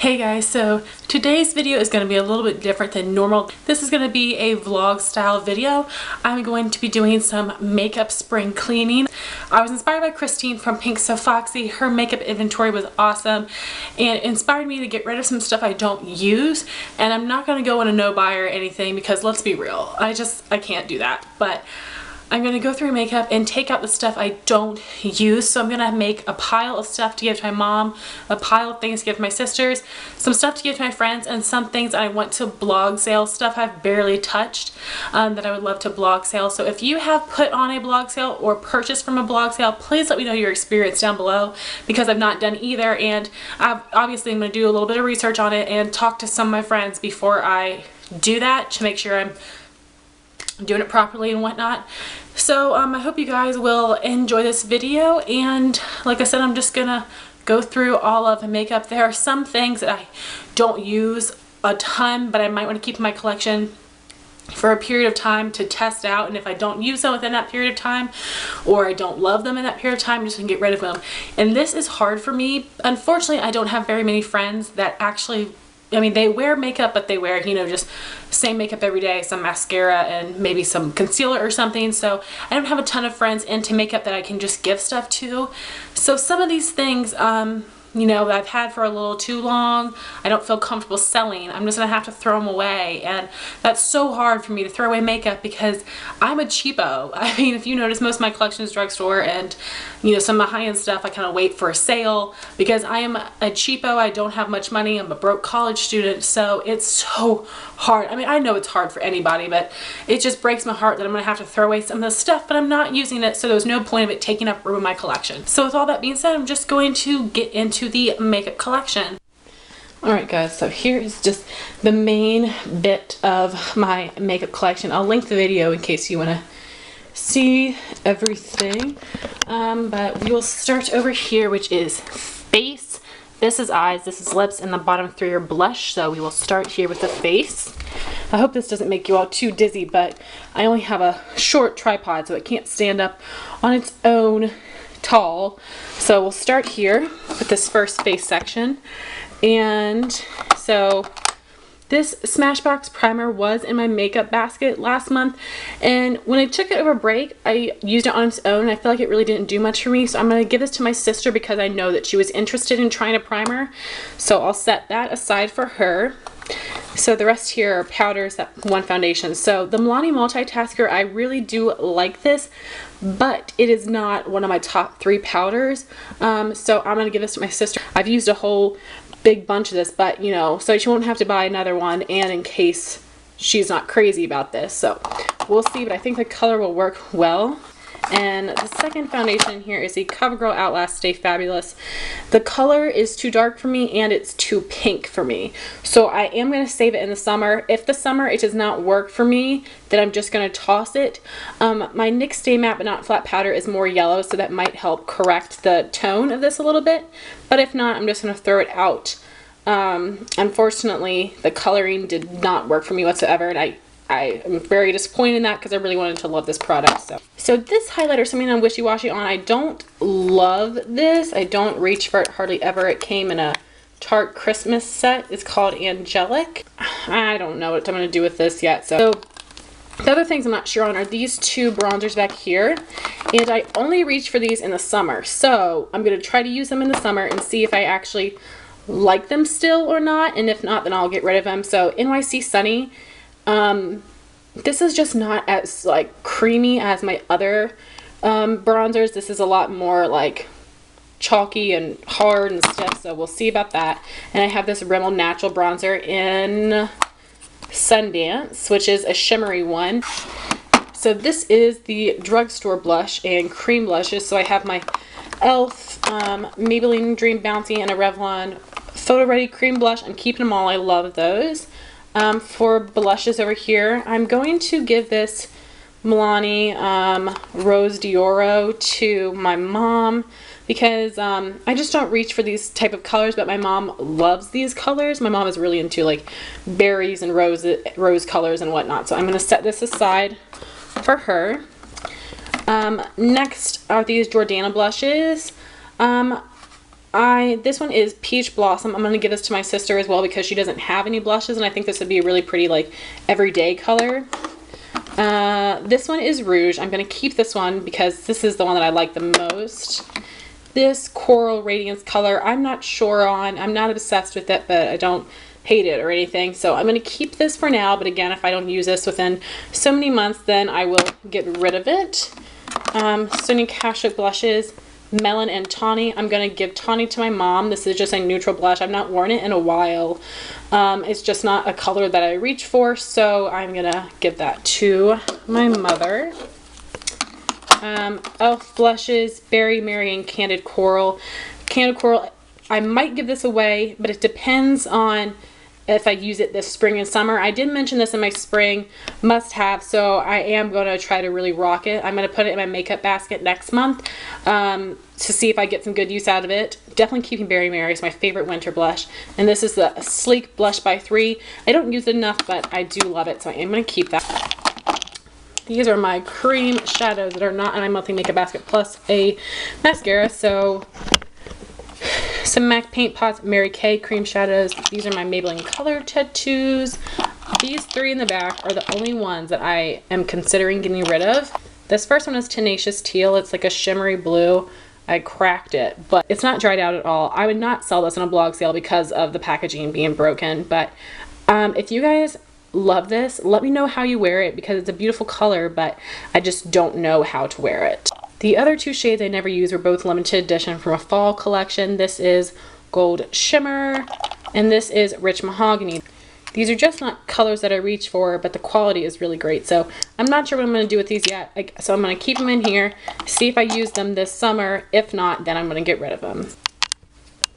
Hey guys, so today's video is going to be a little bit different than normal. This is going to be a vlog style video. I'm going to be doing some makeup spring cleaning. I was inspired by Christine from Pink So Foxy. Her makeup inventory was awesome and it inspired me to get rid of some stuff I don't use. And I'm not going to go on a no buy or anything because let's be real, I can't do that. But I'm going to go through makeup and take out the stuff I don't use. So I'm going to make a pile of stuff to give to my mom, a pile of things to give to my sisters, some stuff to give to my friends, and some things I want to blog sale, stuff I've barely touched that I would love to blog sale. So if you have put on a blog sale or purchased from a blog sale, please let me know your experience down below because I've not done either, and I'm going to do a little bit of research on it and talk to some of my friends before I do that to make sure I'm doing it properly and whatnot. So I hope you guys will enjoy this video, and like I said, I'm just gonna go through all of the makeup. There are some things that I don't use a ton, but I might want to keep in my collection for a period of time to test out, and if I don't use them within that period of time or I don't love them in that period of time, I'm just gonna get rid of them. And this is hard for me. Unfortunately, I don't have very many friends that actually, they wear makeup, but they wear, just same makeup every day, some mascara and maybe some concealer or something. So I don't have a ton of friends into makeup that I can just give stuff to. So some of these things, that I've had for a little too long, I don't feel comfortable selling. I'm just gonna have to throw them away, and that's so hard for me to throw away makeup because I'm a cheapo. If you notice, most of my collection is drugstore, and some of my high-end stuff I kind of wait for a sale because I am a cheapo. I don't have much money. I'm a broke college student, so it's so hard. I know it's hard for anybody, but it just breaks my heart that I'm gonna have to throw away some of the stuff, but I'm not using it, so there's no point of it taking up room in my collection. So with all that being said, I'm just going to get into the makeup collection. Alright guys, so here is just the main bit of my makeup collection. I'll link the video in case you want to see everything, but we will start over here, which is face. This is eyes, this is lips, and the bottom three are blush, so we will start here with the face. I hope this doesn't make you all too dizzy, but I only have a short tripod, so it can't stand up on its own tall. So we'll start here with this first face section. And so this Smashbox primer was in my makeup basket last month, and when I took it over break, I used it on its own. I feel like it really didn't do much for me, so I'm going to give this to my sister because I know that she was interested in trying a primer. So I'll set that aside for her. So the rest here are powders, that one foundation. So the Milani Multitasker, I really do like this, but it is not one of my top 3 powders. So I'm going to give this to my sister. I've used a whole big bunch of this, but so she won't have to buy another one, and in case she's not crazy about this. So we'll see, but I think the color will work well. And the second foundation here is the CoverGirl Outlast Stay Fabulous. The color is too dark for me and it's too pink for me. So I am going to save it in the summer. If the summer it does not work for me, then I'm just going to toss it. My NYX Stay Matte But Not Flat powder is more yellow, so that might help correct the tone of this a little bit. But if not, I'm just going to throw it out. Unfortunately, the coloring did not work for me whatsoever, and I am very disappointed in that because I really wanted to love this product. So this highlighter is something I'm wishy-washy on. I don't love this. I don't reach for it hardly ever. It came in a Tarte Christmas set. It's called Angelic. I don't know what I'm going to do with this yet. So the other things I'm not sure on are these two bronzers back here. And I only reach for these in the summer. So I'm going to try to use them in the summer and see if I actually like them still or not. And if not, then I'll get rid of them. So NYC Sunny. This is just not as creamy as my other bronzers. This is a lot more chalky and hard and stiff, so we'll see about that. And I have this Rimmel Natural bronzer in Sundance, which is a shimmery one. So this is the drugstore blush and cream blushes. So I have my e.l.f., Maybelline Dream Bouncy, and a Revlon Photo Ready cream blush. I'm keeping them all. I love those. For blushes over here, I'm going to give this Milani Rose d'Oro to my mom because I just don't reach for these type of colors, but my mom loves these colors. My mom is really into berries and rose colors and whatnot, so I'm going to set this aside for her. Next are these Jordana blushes. This one is Peach Blossom. I'm going to give this to my sister as well because she doesn't have any blushes, and I think this would be a really pretty, like, everyday color. This one is Rouge. I'm going to keep this one because this is the one that I like the most. This Coral Radiance color, I'm not sure on. I'm not obsessed with it, but I don't hate it or anything. So I'm going to keep this for now, but again, if I don't use this within so many months, then I will get rid of it. Stunning Cashew blushes, Melon and Tawny. I'm going to give Tawny to my mom. This is just a neutral blush. I've not worn it in a while. It's just not a color that I reach for, so I'm going to give that to my mother. Elf blushes, Berry Mary and Candid Coral. Candid Coral, I might give this away, but it depends on if I use it this spring and summer. I did mention this in my spring must-have, so I am going to try to really rock it. I'm going to put it in my makeup basket next month to see if I get some good use out of it. Definitely keeping Berry Mary. It's my favorite winter blush. And this is the Sleek Blush by 3. I don't use it enough, but I do love it, so I am going to keep that. These are my cream shadows that are not in my monthly makeup basket, plus a mascara. So some MAC Paint Pots Mary Kay cream shadows. These are my Maybelline Color Tattoos. These 3 in the back are the only ones that I am considering getting rid of. This first one is Tenacious Teal. It's like a shimmery blue. I cracked it, but it's not dried out at all. I would not sell this on a blog sale because of the packaging being broken, but if you guys love this, let me know how you wear it because it's a beautiful color, but I just don't know how to wear it. The other 2 shades I never used were both limited edition from a fall collection. This is Gold Shimmer and this is Rich Mahogany. These are just not colors that I reach for, but the quality is really great. So I'm not sure what I'm going to do with these yet. So I'm going to keep them in here, see if I use them this summer. If not, then I'm going to get rid of them.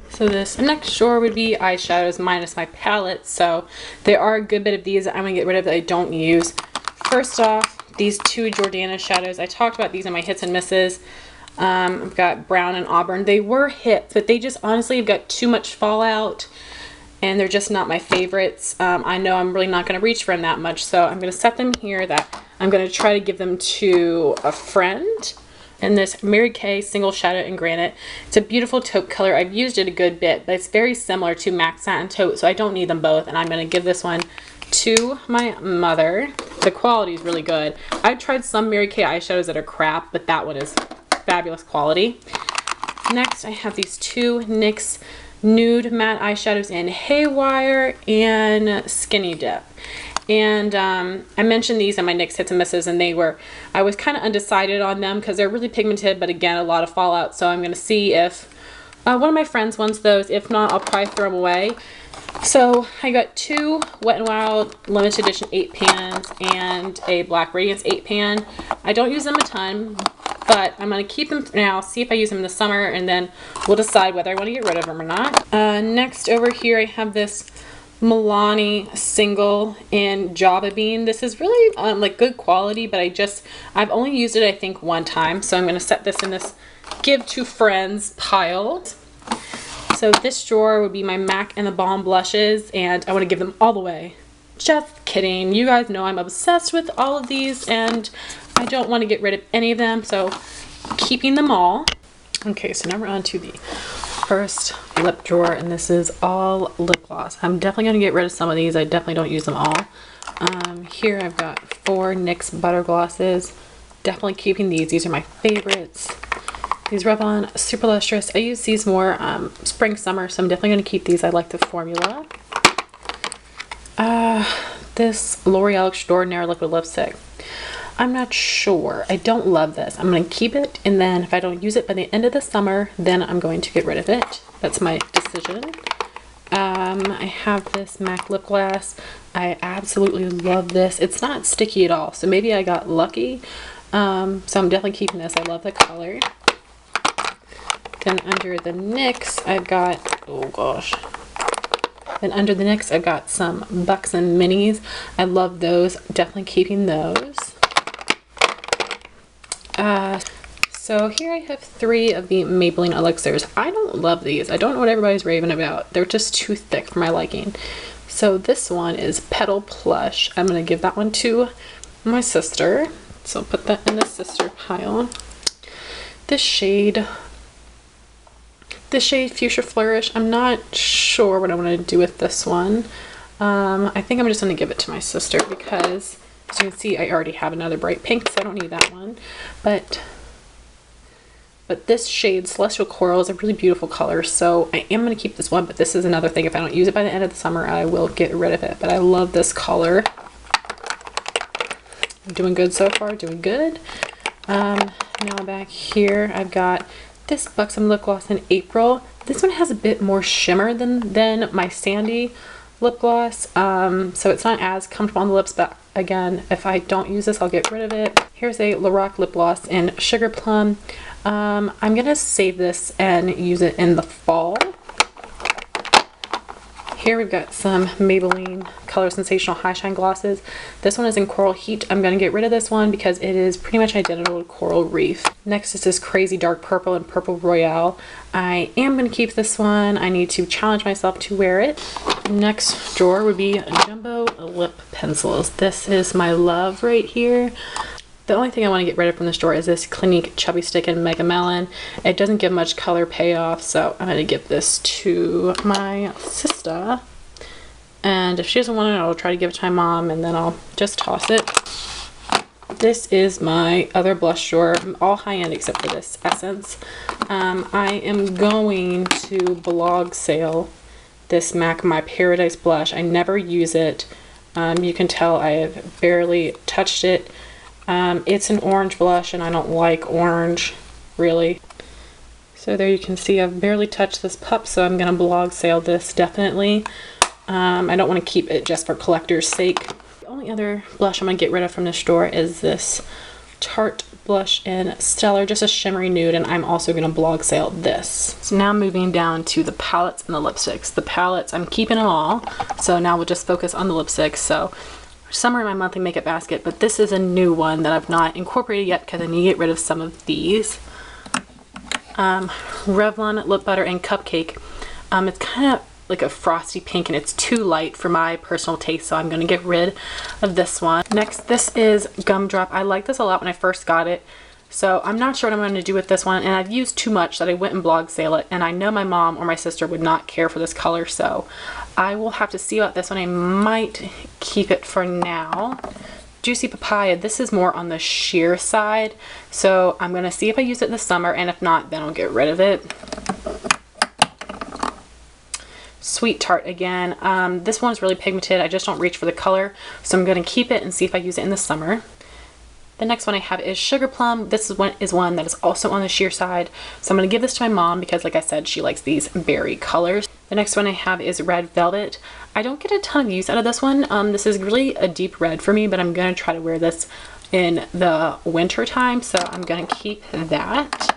So this next drawer would be eyeshadows minus my palettes. So there are a good bit of these that I'm going to get rid of that I don't use. First off, these 2 Jordana shadows. I talked about these in my hits and misses. I've got Brown and Auburn. They were hits, but they just honestly have got too much fallout and they're just not my favorites. I know I'm really not going to reach for them that much, so I'm going to set them here that I'm going to try to give them to a friend. And this Mary Kay Single Shadow in Granite. It's a beautiful taupe color. I've used it a good bit, but it's very similar to MAC Satin Taupe, so I don't need them both. And I'm going to give this one to my mother. The quality is really good. I've tried some Mary Kay eyeshadows that are crap, but that one is fabulous quality. Next, I have these 2 NYX Nude Matte Eyeshadows in Haywire and Skinny Dip. And I mentioned these in my NYX hits and misses, and I was kind of undecided on them because they're really pigmented, but again, a lot of fallout. So I'm going to see if one of my friends wants those. If not, I'll probably throw them away. So I got 2 Wet n Wild limited edition 8 pans and a Black Radiance 8 pan. I don't use them a ton, but I'm going to keep them for now, see if I use them in the summer, and then we'll decide whether I want to get rid of them or not. Next over here I have this Milani single in Java Bean. This is really like good quality, but I've only used it I think 1 time, so I'm going to set this in this give to friends pile. So this drawer would be my MAC and the Balm blushes, and I want to give them all away. Just kidding. You guys know I'm obsessed with all of these, and I don't want to get rid of any of them, so keeping them all. Okay, so now we're on to the first lip drawer, and this is all lip gloss. I'm definitely going to get rid of some of these. I definitely don't use them all. Here I've got 4 NYX Butter Glosses. Definitely keeping these. These are my favorites. These Revlon Super Lustrous. I use these more spring, summer, so I'm definitely going to keep these. I like the formula. This L'Oreal Extraordinaire Liquid Lipstick. I'm not sure. I don't love this. I'm going to keep it, and then if I don't use it by the end of the summer, then I'm going to get rid of it. That's my decision. I have this MAC lip gloss. I absolutely love this. It's not sticky at all, so maybe I got lucky. So I'm definitely keeping this. I love the color. Then under the NYX, I've got, oh gosh. Then under the NYX, I've got some Buxom Minis. I love those. Definitely keeping those. So here I have 3 of the Maybelline Elixirs. I don't love these. I don't know what everybody's raving about. They're just too thick for my liking. So this one is Petal Plush. I'm going to give that one to my sister. So I'll put that in the sister pile. This shade the shade Fuchsia Flourish. I'm not sure what I want to do with this one. I think I'm just going to give it to my sister because, as you can see, I already have another bright pink, so I don't need that one. But this shade, Celestial Coral, is a really beautiful color, so I am going to keep this one, but this is another thing. If I don't use it by the end of the summer, I will get rid of it. But I love this color. I'm doing good so far, doing good. Now back here, I've got this Buxom lip gloss in April. This one has a bit more shimmer than my Sandy lip gloss, so it's not as comfortable on the lips, but again, if I don't use this, I'll get rid of it. Here's a Lilac lip gloss in Sugar Plum. I'm gonna save this and use it in the fall. Here we've got some Maybelline Color Sensational High Shine glosses. This one is in Coral Heat. I'm going to get rid of this one because it is pretty much identical to Coral Reef. Next is this Crazy Dark Purple and Purple Royale. I am going to keep this one. I need to challenge myself to wear it. Next drawer would be Jumbo Lip Pencils. This is my love right here. The only thing I want to get rid of from this drawer is this Clinique Chubby Stick in Mega Melon. It doesn't give much color payoff, so I'm going to give this to my sister. And if she doesn't want it, I'll try to give it to my mom, and then I'll just toss it. This is my other blush drawer, all high-end except for this Essence. I am going to blog sale this MAC My Paradise blush. I never use it. You can tell I have barely touched it. It's an orange blush and I don't like orange really. So there you can see I've barely touched this pup, so I'm gonna blog sale this definitely. I don't want to keep it just for collector's sake. The only other blush I'm gonna get rid of from this drawer is this Tarte blush in Stellar, just a shimmery nude, and I'm also gonna blog sale this. So now moving down to the palettes and the lipsticks. The palettes, I'm keeping them all, so now we'll just focus on the lipsticks. So some are in my monthly makeup basket, but this is a new one that I've not incorporated yet because I need to get rid of some of these. Revlon Lip Butter and Cupcake. It's kind of like a frosty pink and it's too light for my personal taste, so I'm going to get rid of this one. Next, this is Gumdrop. I liked this a lot when I first got it, so I'm not sure what I'm going to do with this one, and I've used too much that I went and blog sale it, and I know my mom or my sister would not care for this color, so I will have to see about this one. I might keep it for now. Juicy Papaya, this is more on the sheer side, so I'm going to see if I use it this summer, and if not, then I'll get rid of it. Sweet Tart again. This one's really pigmented. I just don't reach for the color, so I'm going to keep it and see if I use it in the summer. The next one I have is Sugar Plum. This is one that is also on the sheer side, so I'm going to give this to my mom because, like I said, she likes these berry colors. The next one I have is Red Velvet. I don't get a ton of use out of this one. This is really a deep red for me, but I'm going to try to wear this in the winter time, so I'm going to keep that.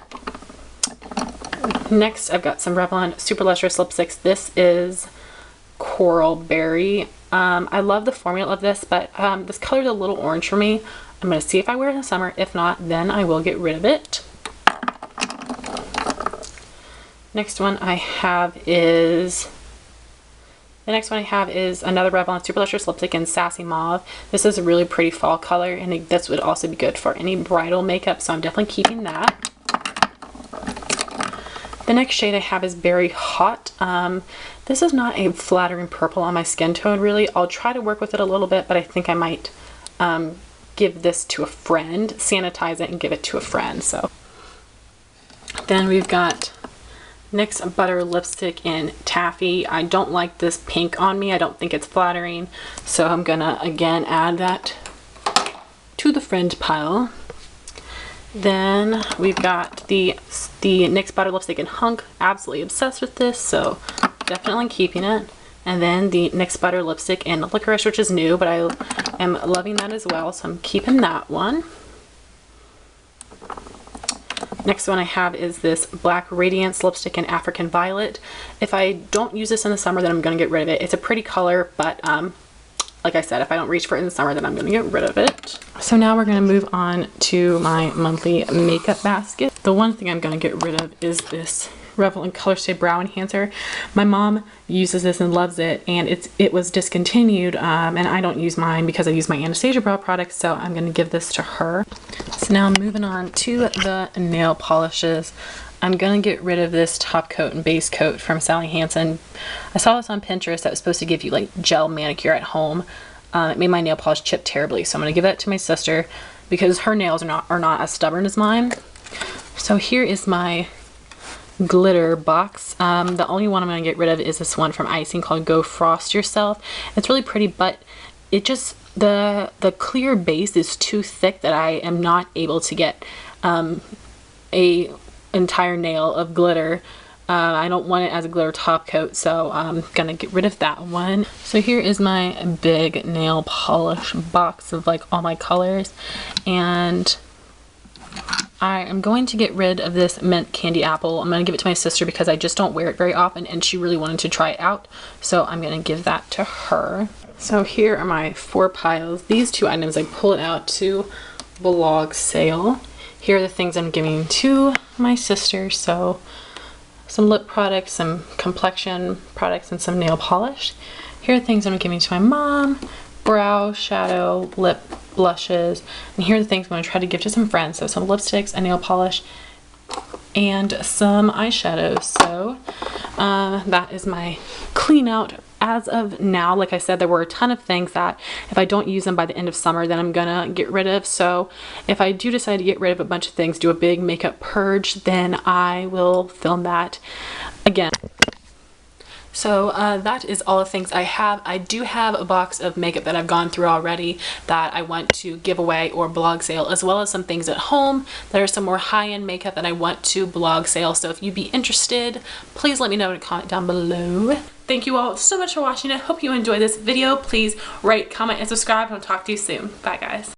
Next, I've got some Revlon Super Lustrous Lipsticks. This is Coral Berry. I love the formula of this, but this color is a little orange for me. I'm going to see if I wear it in the summer. If not, then I will get rid of it. Next one I have is another Revlon Super Lustrous Lipstick in Sassy Mauve. This is a really pretty fall color, and this would also be good for any bridal makeup, so I'm definitely keeping that. The next shade I have is Berry Hot. This is not a flattering purple on my skin tone really. I'll try to work with it a little bit, but I think I might give this to a friend, sanitize it and give it to a friend. So then we've got NYX Butter Lipstick in Taffy. I don't like this pink on me. I don't think it's flattering, so I'm gonna again add that to the friend pile. Then we've got the NYX Butter Lipstick in Hunk. Absolutely obsessed with this, so definitely keeping it. And then the NYX Butter Lipstick in Licorice, which is new, but I am loving that as well, so I'm keeping that one. Next one I have is this Black Radiance Lipstick in African Violet. If I don't use this in the summer, then I'm going to get rid of it. It's a pretty color, but like I said, if I don't reach for it in the summer, then I'm going to get rid of it. So now we're going to move on to my monthly makeup basket. The one thing I'm going to get rid of is this Revlon Color Stay Brow Enhancer. My mom uses this and loves it, and it was discontinued, and I don't use mine because I use my Anastasia brow products, so I'm going to give this to her. So now moving on to the nail polishes. I'm gonna get rid of this top coat and base coat from Sally Hansen. I saw this on Pinterest that was supposed to give you like gel manicure at home. It made my nail polish chip terribly, so I'm gonna give that to my sister because her nails are not as stubborn as mine. So here is my glitter box. The only one I'm gonna get rid of is this one from Icing called Go Frost Yourself. It's really pretty, but it just, the clear base is too thick that I am not able to get a entire nail of glitter. I don't want it as a glitter top coat, so I'm gonna get rid of that one. So here is my big nail polish box of like all my colors, and I am going to get rid of this mint candy apple. I'm going to give it to my sister because I just don't wear it very often and she really wanted to try it out. So I'm going to give that to her. So here are my 4 piles. These 2 items I pulled out to vlog sale. Here are the things I'm giving to my sister. So some lip products, some complexion products, and some nail polish. Here are the things I'm giving to my mom. Brow, shadow, lip, blushes, and here are the things I'm going to try to give to some friends. So some lipsticks, a nail polish, and some eyeshadows. So that is my clean out as of now. Like I said, there were a ton of things that if I don't use them by the end of summer, then I'm gonna get rid of. So if I do decide to get rid of a bunch of things, do a big makeup purge, then I will film that again. So that is all the things I have. I do have a box of makeup that I've gone through already that I want to give away or blog sale, as well as some things at home that are some more high-end makeup that I want to blog sale. So if you'd be interested, please let me know in a comment down below. Thank you all so much for watching. I hope you enjoyed this video. Please rate, comment, and subscribe, and I'll talk to you soon. Bye, guys.